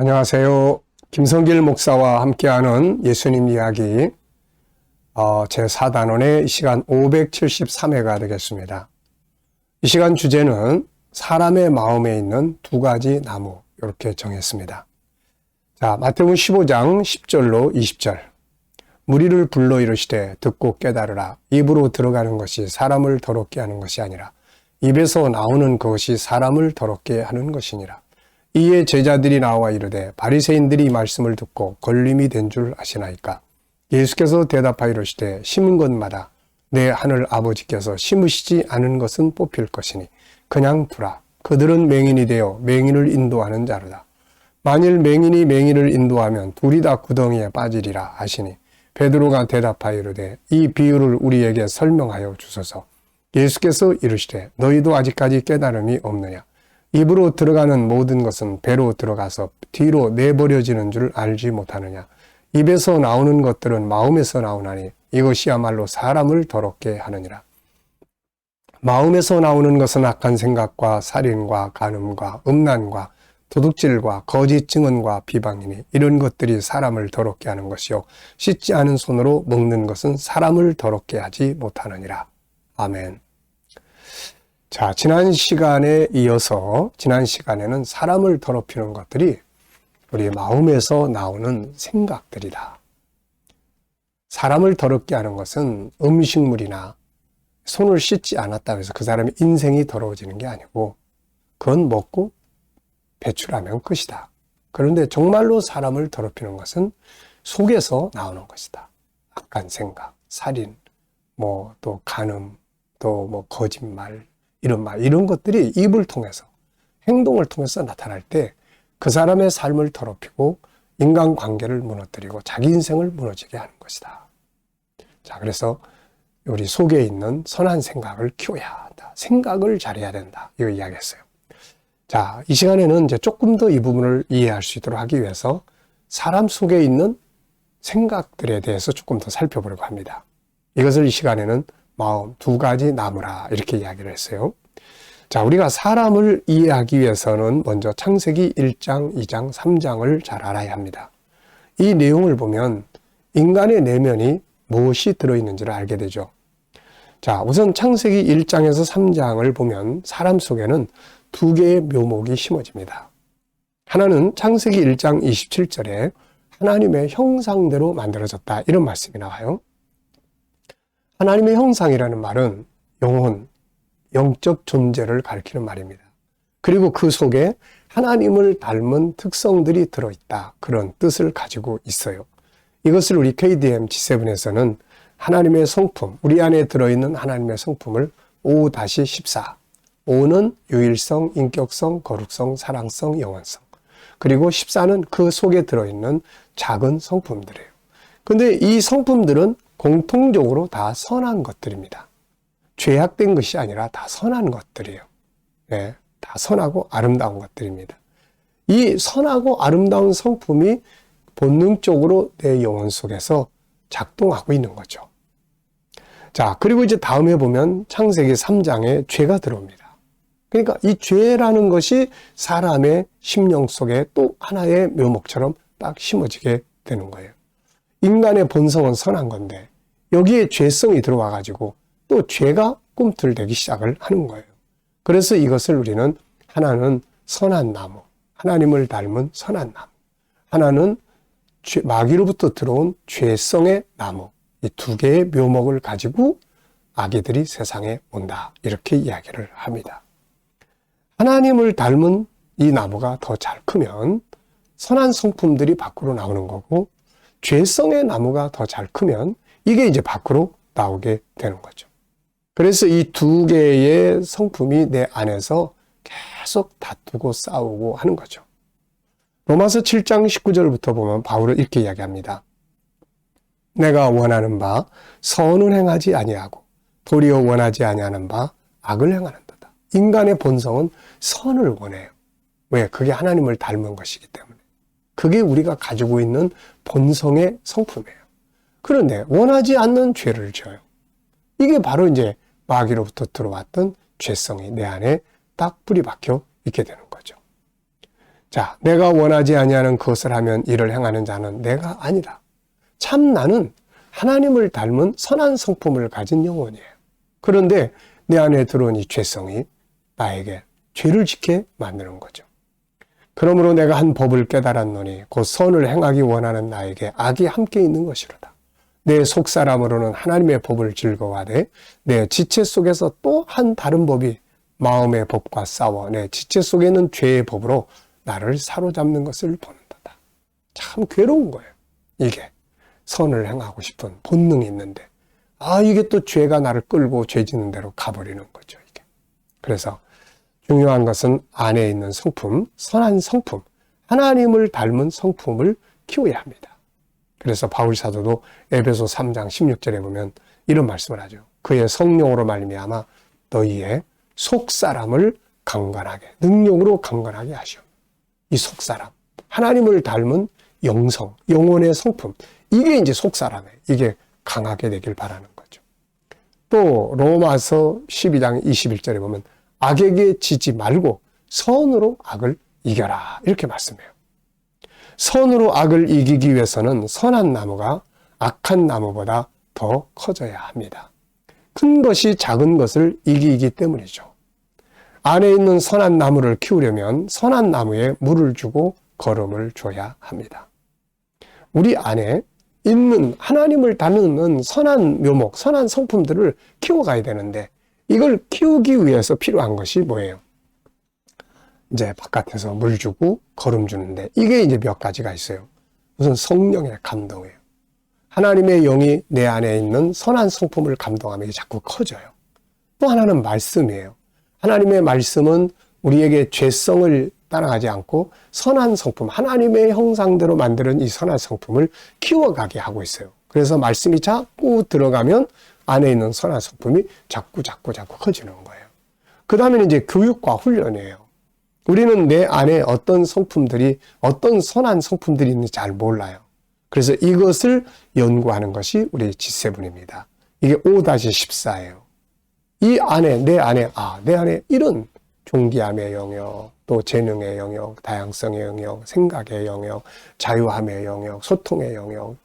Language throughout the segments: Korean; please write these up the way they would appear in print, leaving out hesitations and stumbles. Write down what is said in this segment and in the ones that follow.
안녕하세요. 김성길 목사와 함께하는 예수님 이야기 제4단원의 이 시간 573회가 되겠습니다. 이 시간 주제는 사람의 마음에 있는 두 가지 나무, 이렇게 정했습니다. 자, 마태복음 15장 10절로 20절. 무리를 불러 이르시되 듣고 깨달으라. 입으로 들어가는 것이 사람을 더럽게 하는 것이 아니라 입에서 나오는 그것이 사람을 더럽게 하는 것이니라. 이에 제자들이 나와 이르되 바리새인들이 이 말씀을 듣고 걸림이 된 줄 아시나이까. 예수께서 대답하여 이르시되 심은 것마다 내 하늘 아버지께서 심으시지 않은 것은 뽑힐 것이니 그냥 두라. 그들은 맹인이 되어 맹인을 인도하는 자로다. 만일 맹인이 맹인을 인도하면 둘이 다 구덩이에 빠지리라 하시니 베드로가 대답하여 이르되 이 비유를 우리에게 설명하여 주소서. 예수께서 이르시되 너희도 아직까지 깨달음이 없느냐. 입으로 들어가는 모든 것은 배로 들어가서 뒤로 내버려지는 줄 알지 못하느냐. 입에서 나오는 것들은 마음에서 나오나니 이것이야말로 사람을 더럽게 하느니라. 마음에서 나오는 것은 악한 생각과 살인과 간음과 음란과 도둑질과 거짓 증언과 비방이니 이런 것들이 사람을 더럽게 하는 것이요 씻지 않은 손으로 먹는 것은 사람을 더럽게 하지 못하느니라. 아멘. 자, 지난 시간에 이어서 지난 시간에는 사람을 더럽히는 것들이 우리 마음에서 나오는 생각들이다. 사람을 더럽게 하는 것은 음식물이나 손을 씻지 않았다고 해서 그 사람의 인생이 더러워지는 게 아니고 그건 먹고 배출하면 끝이다. 그런데 정말로 사람을 더럽히는 것은 속에서 나오는 것이다. 악한 생각, 살인, 또 간음, 또 거짓말, 이런 것들이 입을 통해서, 행동을 통해서 나타날 때 그 사람의 삶을 더럽히고 인간관계를 무너뜨리고 자기 인생을 무너지게 하는 것이다. 자, 그래서 우리 속에 있는 선한 생각을 키워야 한다. 생각을 잘해야 된다. 이거 이야기했어요. 자, 이 시간에는 이제 조금 더 이 부분을 이해할 수 있도록 하기 위해서 사람 속에 있는 생각들에 대해서 조금 더 살펴보려고 합니다. 이것을 이 시간에는 마음 두 가지 나무라 이렇게 이야기를 했어요. 자, 우리가 사람을 이해하기 위해서는 먼저 창세기 1장, 2장, 3장을 잘 알아야 합니다. 이 내용을 보면 인간의 내면이 무엇이 들어있는지를 알게 되죠. 자, 우선 창세기 1장에서 3장을 보면 사람 속에는 두 개의 묘목이 심어집니다. 하나는 창세기 1장 27절에 하나님의 형상대로 만들어졌다 이런 말씀이 나와요. 하나님의 형상이라는 말은 영혼, 영적 존재를 가리키는 말입니다. 그리고 그 속에 하나님을 닮은 특성들이 들어있다. 그런 뜻을 가지고 있어요. 이것을 우리 KDM G7에서는 하나님의 성품, 우리 안에 들어있는 하나님의 성품을 5-14. 5는 유일성, 인격성, 거룩성, 사랑성, 영원성. 그리고 14는 그 속에 들어있는 작은 성품들이에요. 근데 이 성품들은 공통적으로 다 선한 것들입니다. 죄악된 것이 아니라 다 선한 것들이에요. 네, 다 선하고 아름다운 것들입니다. 이 선하고 아름다운 성품이 본능적으로 내 영혼 속에서 작동하고 있는 거죠. 자, 그리고 이제 다음에 보면 창세기 3장에 죄가 들어옵니다. 그러니까 이 죄라는 것이 사람의 심령 속에 또 하나의 묘목처럼 딱 심어지게 되는 거예요. 인간의 본성은 선한 건데 여기에 죄성이 들어와 가지고 또 죄가 꿈틀대기 시작을 하는 거예요. 그래서 이것을 우리는 하나는 선한 나무, 하나님을 닮은 선한 나무, 하나는 마귀로부터 들어온 죄성의 나무, 이 두 개의 묘목을 가지고 아기들이 세상에 온다 이렇게 이야기를 합니다. 하나님을 닮은 이 나무가 더 잘 크면 선한 성품들이 밖으로 나오는 거고 죄성의 나무가 더 잘 크면 이게 이제 밖으로 나오게 되는 거죠. 그래서 이 두 개의 성품이 내 안에서 계속 다투고 싸우고 하는 거죠. 로마서 7장 19절부터 보면 바울은 이렇게 이야기합니다. 내가 원하는 바 선은 행하지 아니하고 도리어 원하지 아니하는 바 악을 행하는도다. 인간의 본성은 선을 원해요. 왜? 그게 하나님을 닮은 것이기 때문에. 그게 우리가 가지고 있는 본성의 성품이에요. 그런데 원하지 않는 죄를 지어요. 이게 바로 이제 마귀로부터 들어왔던 죄성이 내 안에 딱 뿌리 박혀 있게 되는 거죠. 자, 내가 원하지 아니하는 그것을 하면 이를 행하는 자는 내가 아니라. 참 나는 하나님을 닮은 선한 성품을 가진 영혼이에요. 그런데 내 안에 들어온 이 죄성이 나에게 죄를 짓게 만드는 거죠. 그러므로 내가 한 법을 깨달았노니 곧 선을 행하기 원하는 나에게 악이 함께 있는 것이로다. 내 속사람으로는 하나님의 법을 즐거워하되 내 지체 속에서 또 한 다른 법이 마음의 법과 싸워 내 지체 속에 있는 죄의 법으로 나를 사로잡는 것을 보는도다. 참 괴로운 거예요. 이게 선을 행하고 싶은 본능이 있는데 이게 또 죄가 나를 끌고 죄 짓는 대로 가버리는 거죠. 이게. 그래서 중요한 것은 안에 있는 성품, 선한 성품, 하나님을 닮은 성품을 키워야 합니다. 그래서 바울 사도도 에베소 3장 16절에 보면 이런 말씀을 하죠. 그의 성령으로 말미암아 너희의 속사람을 강건하게, 능력으로 강건하게 하시오. 이 속사람, 하나님을 닮은 영성, 영혼의 성품, 이게 이제 속사람이에요. 이게 강하게 되길 바라는 거죠. 또 로마서 12장 21절에 보면 악에게 지지 말고 선으로 악을 이겨라, 이렇게 말씀해요. 선으로 악을 이기기 위해서는 선한 나무가 악한 나무보다 더 커져야 합니다. 큰 것이 작은 것을 이기기 때문이죠. 안에 있는 선한 나무를 키우려면 선한 나무에 물을 주고 거름을 줘야 합니다. 우리 안에 있는 하나님을 닮는 선한 묘목, 선한 성품들을 키워가야 되는데 이걸 키우기 위해서 필요한 것이 뭐예요? 이제 바깥에서 물 주고 거름 주는데 이게 이제 몇 가지가 있어요. 우선 성령의 감동이에요. 하나님의 영이 내 안에 있는 선한 성품을 감동하면 이게 자꾸 커져요. 또 하나는 말씀이에요. 하나님의 말씀은 우리에게 죄성을 따라가지 않고 선한 성품, 하나님의 형상대로 만드는 이 선한 성품을 키워가게 하고 있어요. 그래서 말씀이 자꾸 들어가면 안에 있는 선한 성품이 자꾸 커지는 거예요. 그 다음에는 이제 교육과 훈련이에요. 우리는 내 안에 어떤 성품들이, 어떤 선한 성품들이 있는지 잘 몰라요. 그래서 이것을 연구하는 것이 우리 G7입니다. 이게 5-14예요. 이 안에, 내 안에 이런 존귀함의 영역, 또 재능의 영역, 다양성의 영역, 생각의 영역, 자유함의 영역, 소통의 영역,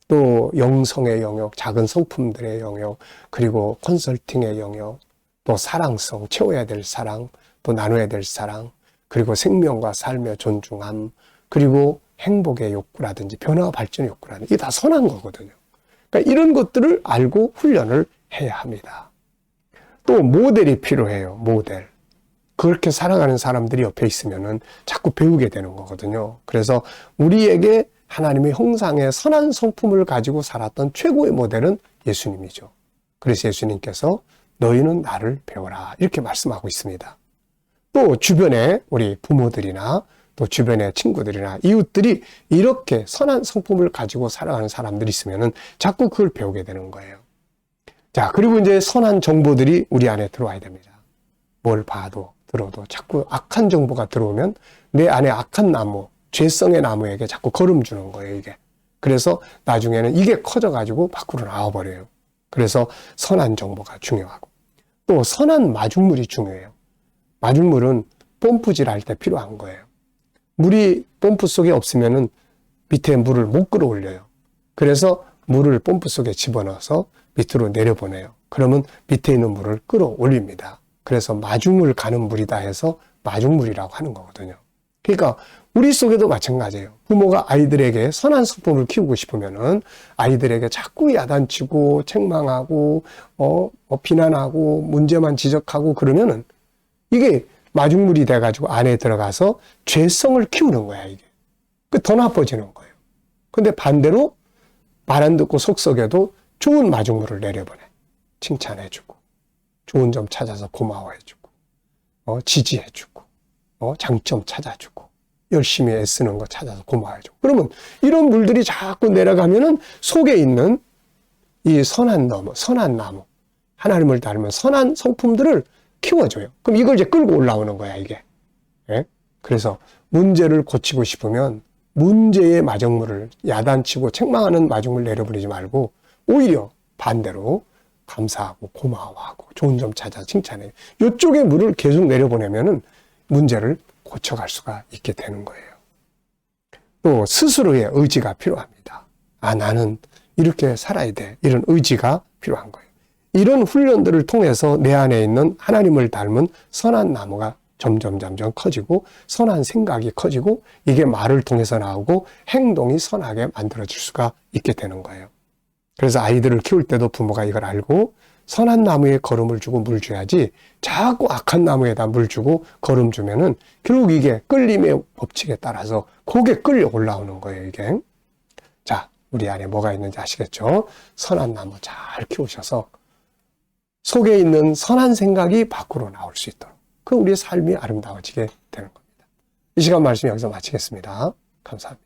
또 영성의 영역, 작은 성품들의 영역, 그리고 컨설팅의 영역, 또 사랑성, 채워야 될 사랑, 또 나눠야 될 사랑, 그리고 생명과 삶의 존중함, 그리고 행복의 욕구라든지 변화와 발전의 욕구라든지 이게 다 선한 거거든요. 그러니까 이런 것들을 알고 훈련을 해야 합니다. 또 모델이 필요해요. 모델. 그렇게 살아가는 사람들이 옆에 있으면은 자꾸 배우게 되는 거거든요. 그래서 우리에게 하나님의 형상의 선한 성품을 가지고 살았던 최고의 모델은 예수님이죠. 그래서 예수님께서 너희는 나를 배워라 이렇게 말씀하고 있습니다. 또 주변에 우리 부모들이나 또 주변의 친구들이나 이웃들이 이렇게 선한 성품을 가지고 살아가는 사람들이 있으면은 자꾸 그걸 배우게 되는 거예요. 자, 그리고 이제 선한 정보들이 우리 안에 들어와야 됩니다. 뭘 봐도 들어도 자꾸 악한 정보가 들어오면 내 안에 악한 나무, 죄성의 나무에게 자꾸 거름 주는 거예요, 이게. 그래서 나중에는 이게 커져가지고 밖으로 나와버려요. 그래서 선한 정보가 중요하고 또 선한 마중물이 중요해요. 마중물은 펌프질 할 때 필요한 거예요. 물이 펌프 속에 없으면은 밑에 물을 못 끌어올려요. 그래서 물을 펌프 속에 집어넣어서 밑으로 내려보내요. 그러면 밑에 있는 물을 끌어올립니다. 그래서 마중물 가는 물이다 해서 마중물이라고 하는 거거든요. 그러니까 우리 속에도 마찬가지예요. 부모가 아이들에게 선한 성품을 키우고 싶으면은 아이들에게 자꾸 야단치고 책망하고 비난하고 문제만 지적하고 그러면은 이게 마중물이 돼가지고 안에 들어가서 죄성을 키우는 거야, 이게. 더 나빠지는 거예요. 근데 반대로 말 안 듣고 속 썩여도 좋은 마중물을 내려보내. 칭찬해주고, 좋은 점 찾아서 고마워해주고, 지지해주고, 장점 찾아주고, 열심히 애쓰는 거 찾아서 고마워해주고. 그러면 이런 물들이 자꾸 내려가면은 속에 있는 이 선한 나무, 하나님을 닮은 선한 성품들을 키워줘요. 그럼 이걸 이제 끌고 올라오는 거야, 이게. 예? 그래서 문제를 고치고 싶으면 문제의 마중물을 야단치고 책망하는 마중물 내려버리지 말고 오히려 반대로 감사하고 고마워하고 좋은 점 찾아 칭찬해요. 이쪽에 물을 계속 내려보내면은 문제를 고쳐갈 수가 있게 되는 거예요. 또 스스로의 의지가 필요합니다. 나는 이렇게 살아야 돼. 이런 의지가 필요한 거예요. 이런 훈련들을 통해서 내 안에 있는 하나님을 닮은 선한 나무가 점점 커지고 선한 생각이 커지고 이게 말을 통해서 나오고 행동이 선하게 만들어질 수가 있게 되는 거예요. 그래서 아이들을 키울 때도 부모가 이걸 알고 선한 나무에 거름을 주고 물 줘야지 자꾸 악한 나무에다 물 주고 거름 주면은 결국 이게 끌림의 법칙에 따라서 고개 끌려 올라오는 거예요, 이게. 자, 우리 안에 뭐가 있는지 아시겠죠? 선한 나무 잘 키우셔서 속에 있는 선한 생각이 밖으로 나올 수 있도록 그럼 우리의 삶이 아름다워지게 되는 겁니다. 이 시간 말씀 여기서 마치겠습니다. 감사합니다.